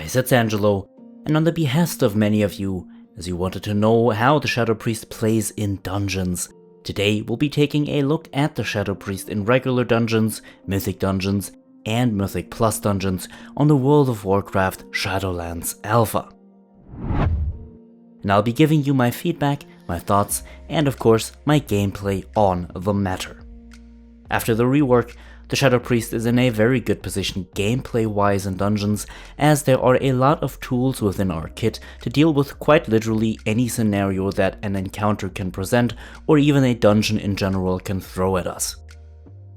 guys, it's Angelo, and on the behest of many of you, as you wanted to know how the Shadow Priest plays in dungeons, today we'll be taking a look at the Shadow Priest in regular dungeons, Mythic dungeons, and Mythic Plus dungeons on the World of Warcraft Shadowlands Alpha. And I'll be giving you my feedback, my thoughts, and of course my gameplay on the matter. After the rework, the Shadow Priest is in a very good position gameplay-wise in dungeons, as there are a lot of tools within our kit to deal with quite literally any scenario that an encounter can present, or even a dungeon in general can throw at us.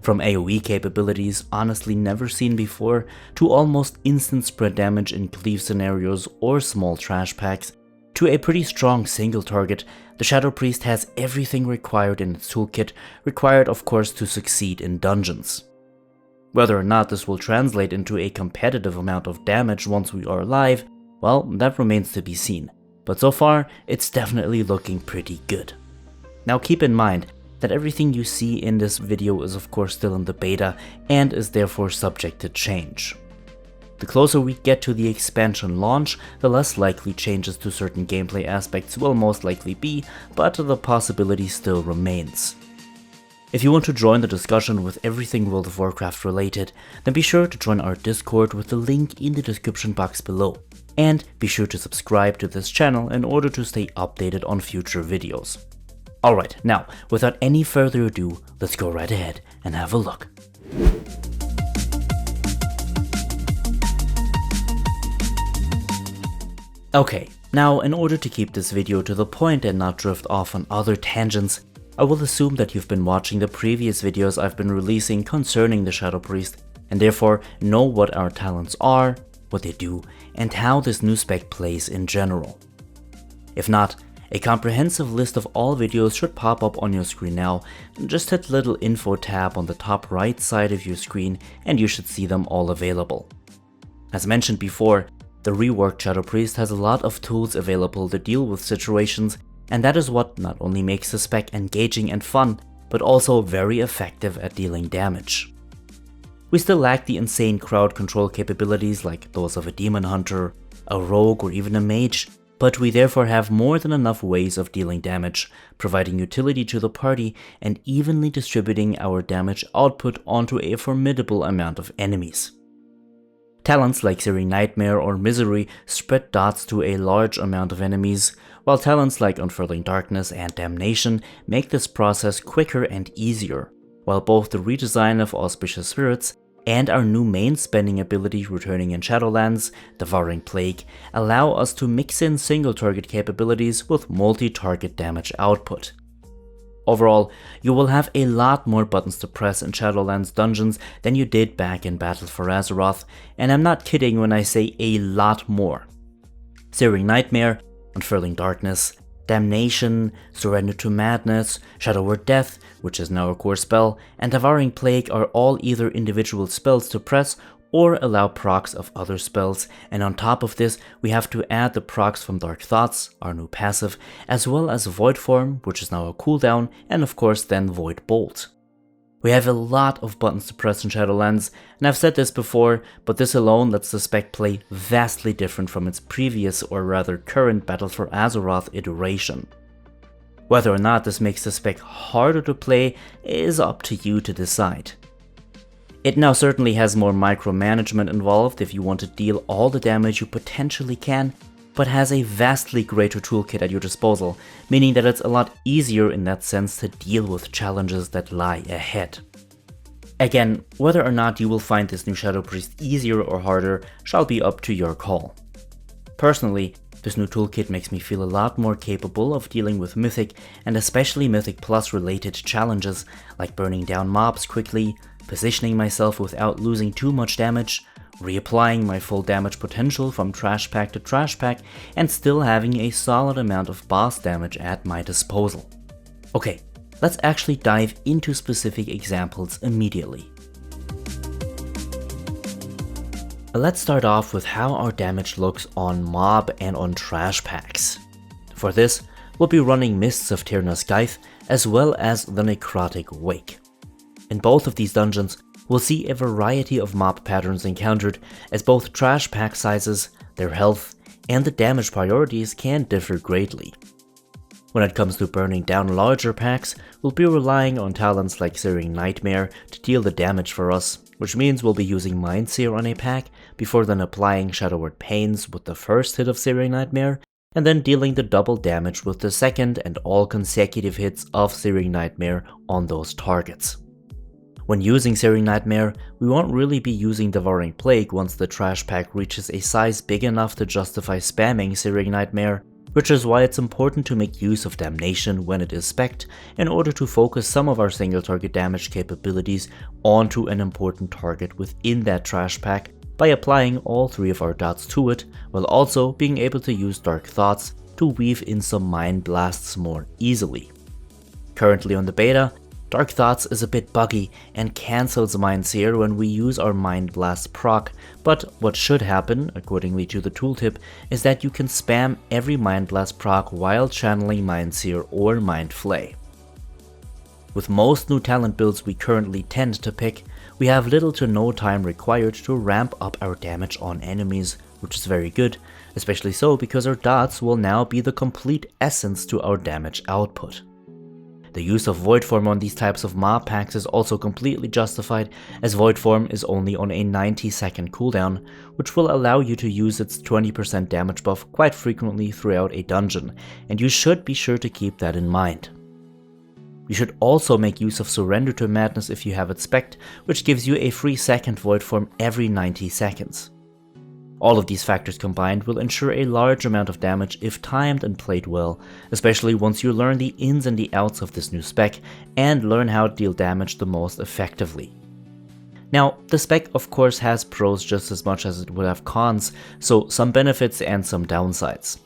From AoE capabilities honestly never seen before, to almost instant spread damage in cleave scenarios or small trash packs, to a pretty strong single target, the Shadow Priest has everything required in its toolkit, required of course to succeed in dungeons. Whether or not this will translate into a competitive amount of damage once we are live, well, that remains to be seen, but so far it's definitely looking pretty good. Now keep in mind that everything you see in this video is of course still in the beta and is therefore subject to change. The closer we get to the expansion launch, the less likely changes to certain gameplay aspects will most likely be, but the possibility still remains. If you want to join the discussion with everything World of Warcraft related, then be sure to join our Discord with the link in the description box below. And be sure to subscribe to this channel in order to stay updated on future videos. Alright, now, without any further ado, let's go right ahead and have a look. Okay, now in order to keep this video to the point and not drift off on other tangents, I will assume that you've been watching the previous videos I've been releasing concerning the Shadow Priest, and therefore know what our talents are, what they do, and how this new spec plays in general. If not, a comprehensive list of all videos should pop up on your screen now. Just hit the little info tab on the top right side of your screen and you should see them all available. As mentioned before, the reworked Shadow Priest has a lot of tools available to deal with situations, and that is what not only makes the spec engaging and fun, but also very effective at dealing damage. We still lack the insane crowd control capabilities like those of a demon hunter, a rogue, or even a mage, but we therefore have more than enough ways of dealing damage, providing utility to the party and evenly distributing our damage output onto a formidable amount of enemies. Talents like Searing Nightmare or Misery spread dots to a large amount of enemies, while talents like Unfurling Darkness and Damnation make this process quicker and easier, while both the redesign of Auspicious Spirits and our new main spending ability returning in Shadowlands, Devouring Plague, allow us to mix in single target capabilities with multi-target damage output. Overall, you will have a lot more buttons to press in Shadowlands dungeons than you did back in Battle for Azeroth, and I'm not kidding when I say a lot more. Searing Nightmare, Unfurling Darkness, Damnation, Surrender to Madness, Shadow Word Death, which is now a core spell, and Devouring Plague are all either individual spells to press or allow procs of other spells, and on top of this we have to add the procs from Dark Thoughts, our new passive, as well as Void Form, which is now a cooldown, and of course then Void Bolt. We have a lot of buttons to press in Shadowlands, and I've said this before, but this alone lets the spec play vastly different from its previous or rather current Battle for Azeroth iteration. Whether or not this makes the spec harder to play is up to you to decide. It now certainly has more micromanagement involved if you want to deal all the damage you potentially can, but has a vastly greater toolkit at your disposal, meaning that it's a lot easier in that sense to deal with challenges that lie ahead. Again, whether or not you will find this new Shadow Priest easier or harder shall be up to your call. Personally, this new toolkit makes me feel a lot more capable of dealing with Mythic and especially Mythic Plus related challenges like burning down mobs quickly, positioning myself without losing too much damage, reapplying my full damage potential from trash pack to trash pack, and still having a solid amount of boss damage at my disposal. Okay, let's actually dive into specific examples immediately. Let's start off with how our damage looks on mob and on trash packs. For this, we'll be running Mists of Tirna Scythe as well as the Necrotic Wake. In both of these dungeons, we'll see a variety of mob patterns encountered, as both trash pack sizes, their health, and the damage priorities can differ greatly. When it comes to burning down larger packs, we'll be relying on talents like Searing Nightmare to deal the damage for us, which means we'll be using Mindsear on a pack before then applying Shadowward Pains with the first hit of Searing Nightmare, and then dealing the double damage with the second and all consecutive hits of Searing Nightmare on those targets. When using Searing Nightmare, we won't really be using Devouring Plague once the trash pack reaches a size big enough to justify spamming Searing Nightmare, which is why it's important to make use of Damnation when it is spec'd in order to focus some of our single target damage capabilities onto an important target within that trash pack by applying all 3 of our dots to it, while also being able to use Dark Thoughts to weave in some Mind Blasts more easily. Currently on the beta, Dark Thoughts is a bit buggy and cancels Mindsear when we use our Mind Blast proc, but what should happen, accordingly to the tooltip, is that you can spam every Mind Blast proc while channeling Mindsear or Mind Flay. With most new talent builds we currently tend to pick, we have little to no time required to ramp up our damage on enemies, which is very good, especially so because our dots will now be the complete essence to our damage output. The use of Void Form on these types of mob packs is also completely justified, as Void Form is only on a 90-second cooldown, which will allow you to use its 20% damage buff quite frequently throughout a dungeon, and you should be sure to keep that in mind. You should also make use of Surrender to Madness if you have it spec'd, which gives you a free second Void Form every 90 seconds. All of these factors combined will ensure a large amount of damage if timed and played well, especially once you learn the ins and the outs of this new spec and learn how to deal damage the most effectively. Now, the spec of course has pros just as much as it would have cons, so some benefits and some downsides.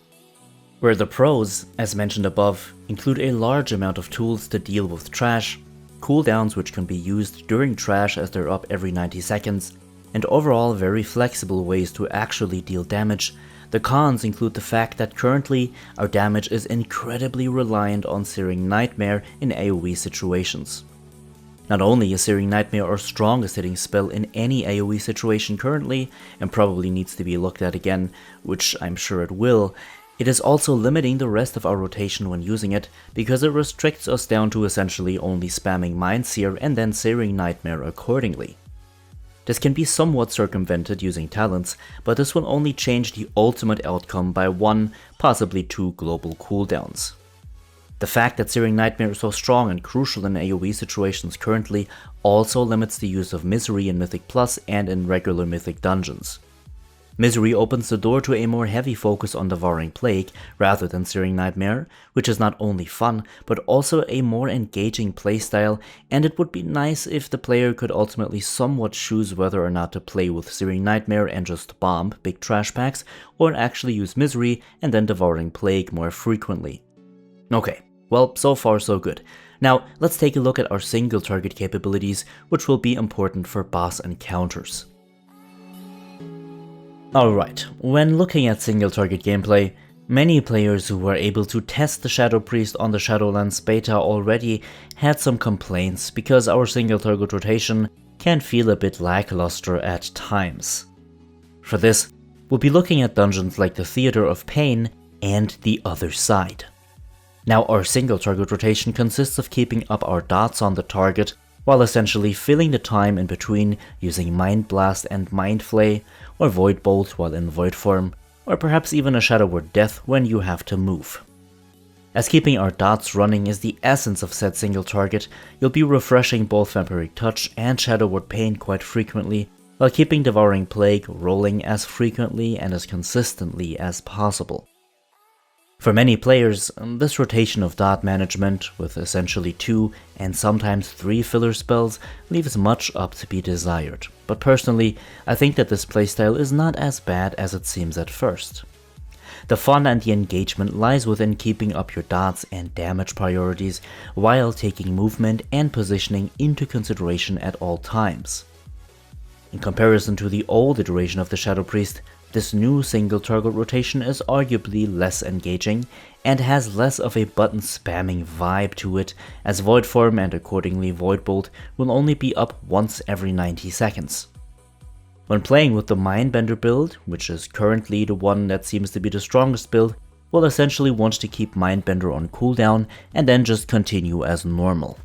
Where the pros, as mentioned above, include a large amount of tools to deal with trash, cooldowns which can be used during trash as they're up every 90 seconds, and overall very flexible ways to actually deal damage, the cons include the fact that currently our damage is incredibly reliant on Searing Nightmare in AoE situations. Not only is Searing Nightmare our strongest hitting spell in any AoE situation currently, and probably needs to be looked at again, which I'm sure it will, it is also limiting the rest of our rotation when using it, because it restricts us down to essentially only spamming Mindsear and then Searing Nightmare accordingly. This can be somewhat circumvented using talents, but this will only change the ultimate outcome by 1, possibly 2 global cooldowns. The fact that Searing Nightmare is so strong and crucial in AoE situations currently also limits the use of Misery in Mythic Plus and in regular Mythic dungeons. Misery opens the door to a more heavy focus on Devouring Plague rather than Searing Nightmare, which is not only fun, but also a more engaging playstyle, and it would be nice if the player could ultimately somewhat choose whether or not to play with Searing Nightmare and just bomb big trash packs, or actually use Misery and then Devouring Plague more frequently. Okay, well, so far so good. Now, let's take a look at our single target capabilities, which will be important for boss encounters. Alright, when looking at single target gameplay, many players who were able to test the Shadow Priest on the Shadowlands beta already had some complaints because our single target rotation can feel a bit lackluster at times. For this, we'll be looking at dungeons like the Theater of Pain and the Other Side. Now, our single target rotation consists of keeping up our dots on the target while essentially filling the time in between using Mind Blast and Mind Flay, or Void Bolt while in Void Form, or perhaps even a Shadowward Death when you have to move. As keeping our dots running is the essence of said single target, you'll be refreshing both Vampiric Touch and Shadowward Pain quite frequently, while keeping Devouring Plague rolling as frequently and as consistently as possible. For many players, this rotation of dot management, with essentially 2 and sometimes 3 filler spells, leaves much up to be desired, but personally, I think that this playstyle is not as bad as it seems at first. The fun and the engagement lies within keeping up your dots and damage priorities, while taking movement and positioning into consideration at all times. In comparison to the old iteration of the Shadow Priest, this new single target rotation is arguably less engaging and has less of a button spamming vibe to it, as Void Form and accordingly Void Bolt will only be up once every 90 seconds. When playing with the Mindbender build, which is currently the one that seems to be the strongest build, we'll essentially want to keep Mindbender on cooldown and then just continue as normal.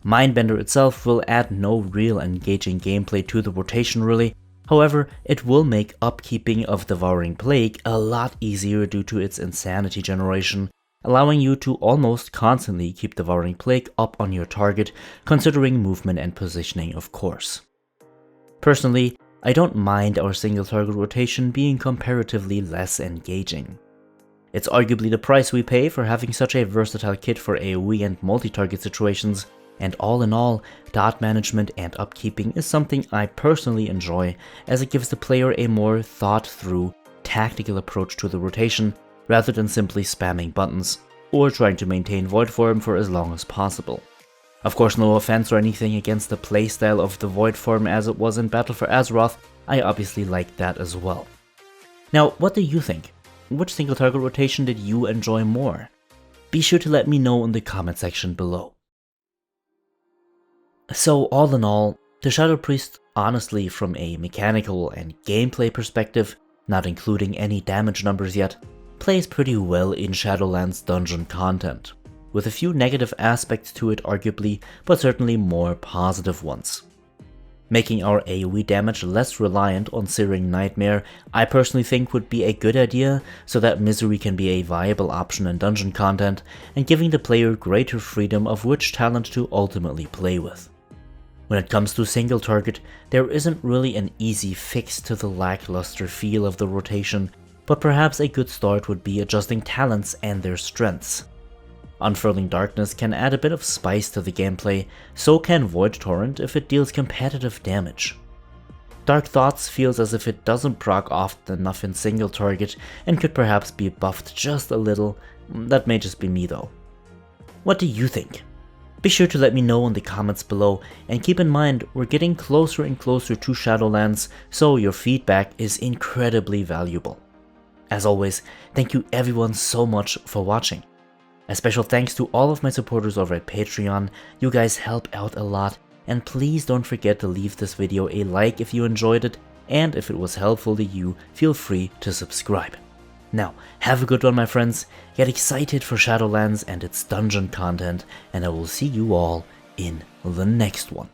Mindbender itself will add no real engaging gameplay to the rotation really, however it will make upkeeping of Devouring Plague a lot easier due to its insanity generation, allowing you to almost constantly keep Devouring Plague up on your target, considering movement and positioning of course. Personally, I don't mind our single target rotation being comparatively less engaging. It's arguably the price we pay for having such a versatile kit for AoE and multi-target situations, and all in all, dot management and upkeeping is something I personally enjoy, as it gives the player a more thought-through, tactical approach to the rotation, rather than simply spamming buttons, or trying to maintain Void Form for as long as possible. Of course, no offense or anything against the playstyle of the Void Form as it was in Battle for Azeroth, I obviously like that as well. Now, what do you think? Which single target rotation did you enjoy more? Be sure to let me know in the comment section below. So all in all, the Shadow Priest, honestly from a mechanical and gameplay perspective, not including any damage numbers yet, plays pretty well in Shadowlands dungeon content, with a few negative aspects to it arguably, but certainly more positive ones. Making our AoE damage less reliant on Searing Nightmare I personally think would be a good idea, so that Misery can be a viable option in dungeon content, and giving the player greater freedom of which talent to ultimately play with. When it comes to single target, there isn't really an easy fix to the lackluster feel of the rotation, but perhaps a good start would be adjusting talents and their strengths. Unfurling Darkness can add a bit of spice to the gameplay, so can Void Torrent if it deals competitive damage. Dark Thoughts feels as if it doesn't proc often enough in single target and could perhaps be buffed just a little. That may just be me though. What do you think? Be sure to let me know in the comments below, and keep in mind we're getting closer and closer to Shadowlands, so your feedback is incredibly valuable. As always, thank you everyone so much for watching. A special thanks to all of my supporters over at Patreon, you guys help out a lot, and please don't forget to leave this video a like if you enjoyed it, and if it was helpful to you, feel free to subscribe. Now, have a good one my friends, get excited for Shadowlands and its dungeon content, and I will see you all in the next one.